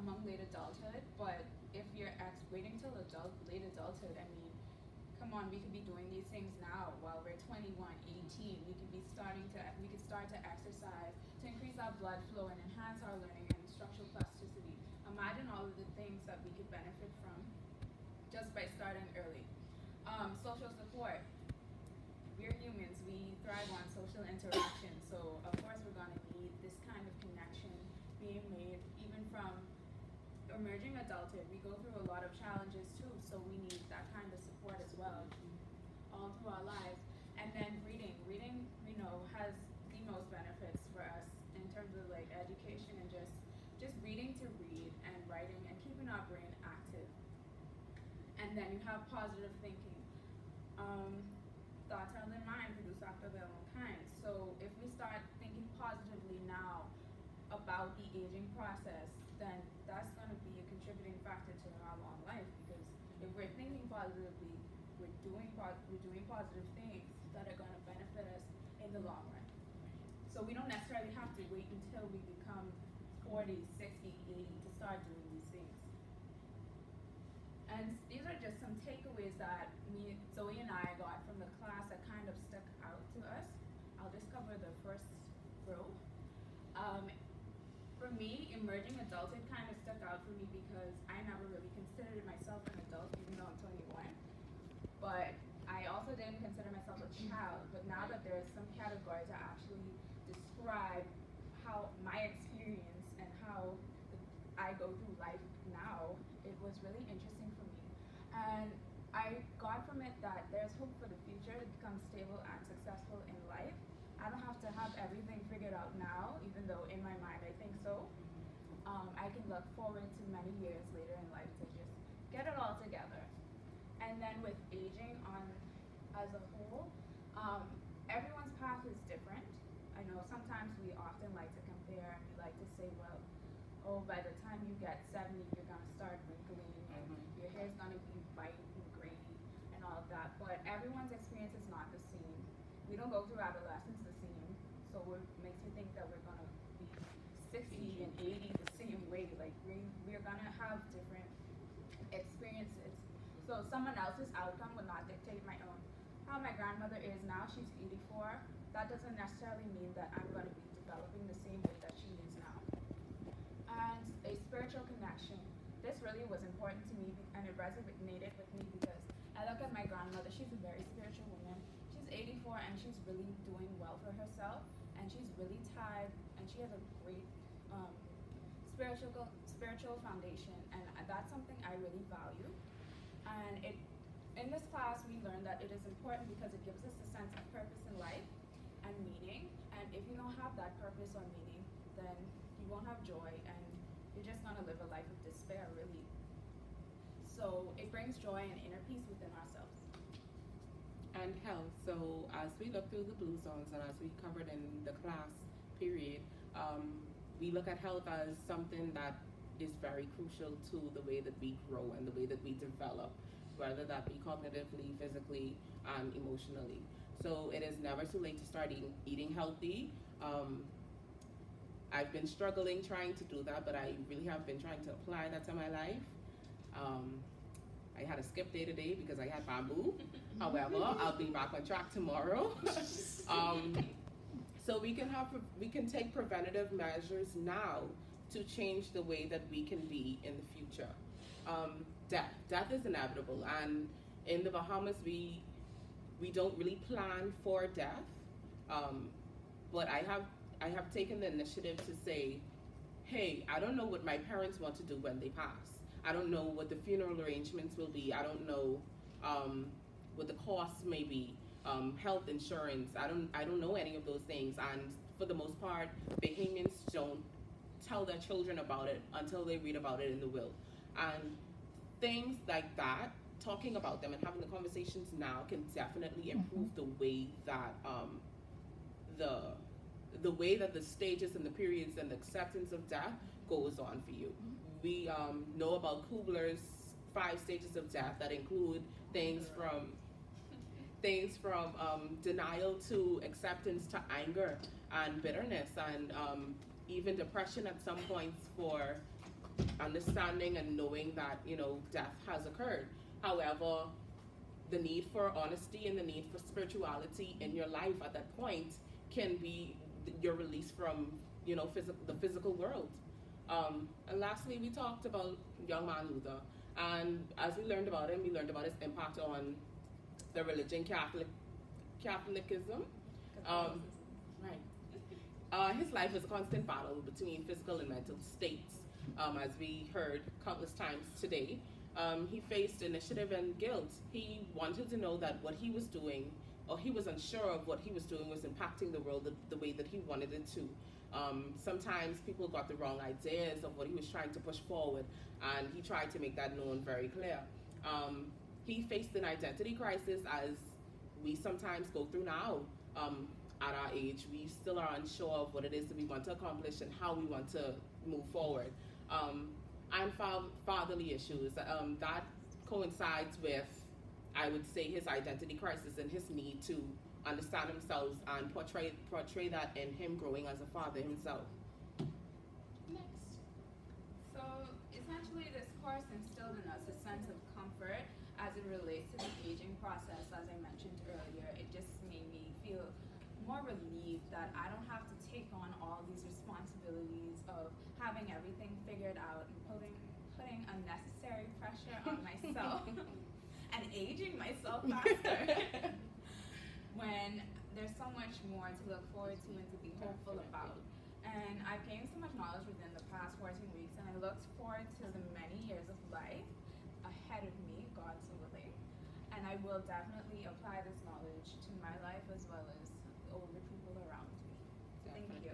among late adulthood, but if you're waiting till late adulthood, I mean, come on, we could be doing these things now while we're 21, 18. We could start to exercise to increase our blood flow and enhance our learning and structural plasticity. Imagine all of the things that we could benefit from just by starting early. Social support. We're humans, we thrive on social interaction, so of course we're going to need this kind of connection being made even from emerging adulthood. We go through a lot of challenges too, so we need that kind of support as well all through our lives. And then reading we know has the most benefits for us in terms of like education and just reading to read and writing and keeping our brain active. And then you have positive thinking. Thoughts are in mind, produce after their own kind. So if we start thinking positively now about the aging process, then that's going to be a contributing factor to our long life, because if we're thinking positively, we're doing positive things that are going to benefit us in the long run. So we don't necessarily have to wait until we become 40, 60, 80 to start doing these things. And these are just some takeaways that Zoe and I got from the class that kind of stuck out to us. I'll just cover the first row. For me, emerging adulthood kind of stuck out for me because I never really considered myself an adult, even though I'm 21. But I also didn't consider myself a child. But now that there's some categories that actually describe how my experience and how I go through life now, it was really interesting for me. And I got from it that there's hope for the future to become stable and successful in life. I don't have to have everything figured out now, even though in my mind I think so. I can look forward to many years later in life to just get it all together. And then with aging on as a whole, everyone's path is different. I know sometimes we often like to compare and we like to say, well, oh, by the time you get 70, you're going to start wrinkling and your hair's going to be white and gray and all of that. But everyone's experience is not the same. We don't go through adolescence the same. So it makes you think that we're going to be 60 and 80 the same way. Like we're going to have different experiences. So someone else's outcome will not dictate my own. How my grandmother is now, she's 84. That doesn't necessarily mean that I'm going to be developing the same way that she is now. And a spiritual connection. This really was important to me and it resonated with me because I look at my grandmother, she's a very spiritual woman. She's 84 and she's really doing well for herself and she's really tied and she has a great spiritual foundation, and that's something I really value. And in this class we learned that it is important because it gives us a sense of purpose in life and meaning, and if you don't have that purpose or meaning, then you won't have joy and you're just going to live a life of despair, really. So it brings joy and inner peace within ourselves. And health. So as we look through the blue zones and as we covered in the class period, we look at health as something that is very crucial to the way that we grow and the way that we develop, whether that be cognitively, physically, and emotionally. So it is never too late to start eating healthy. I've been struggling trying to do that, but I really have been trying to apply that to my life. I had a skip day today because I had bamboo. However, I'll be back on track tomorrow. So we can take preventative measures now to change the way that we can be in the future. Death is inevitable, and in the Bahamas we don't really plan for death. But I have taken the initiative to say, hey, I don't know what my parents want to do when they pass. I don't know what the funeral arrangements will be. I don't know what the costs may be. Health insurance. I don't know any of those things. And for the most part, Bahamians don't tell their children about it until they read about it in the will. And things like that, talking about them and having the conversations now can definitely improve the way that the way that the stages and the periods and the acceptance of death goes on for you. We know about Kubler's 5 stages of death that include things from denial to acceptance to anger and bitterness and even depression at some points for understanding and knowing that, death has occurred. However, the need for honesty and the need for spirituality in your life at that point can be your release from, the physical world. And lastly, we talked about young man Luther. And as we learned about him, we learned about his impact on the religion, Catholicism. Right. His life is a constant battle between physical and mental states, as we heard countless times today. He faced initiative and guilt. He wanted to know that what he was doing, or he was unsure of what he was doing, was impacting the world the way that he wanted it to. Sometimes people got the wrong ideas of what he was trying to push forward, and he tried to make that known very clear. He faced an identity crisis, as we sometimes go through now. At our age, we still are unsure of what it is that we want to accomplish and how we want to move forward. And fatherly issues, that coincides with, I would say, his identity crisis and his need to understand himself and portray that in him growing as a father himself. Next. So essentially this course instilled in us a sense of comfort as it relates to the aging process. As I mentioned earlier, it just made me feel more relieved that I don't have to take on all these responsibilities of having everything figured out and putting unnecessary pressure on myself and aging myself faster when there's so much more to look forward to and to be hopeful about. And I've gained so much knowledge within the past 14 weeks, and I look forward to the many years of life ahead of me, God so willing. And I will definitely apply this knowledge to my life as well as the older people around me. Thank you.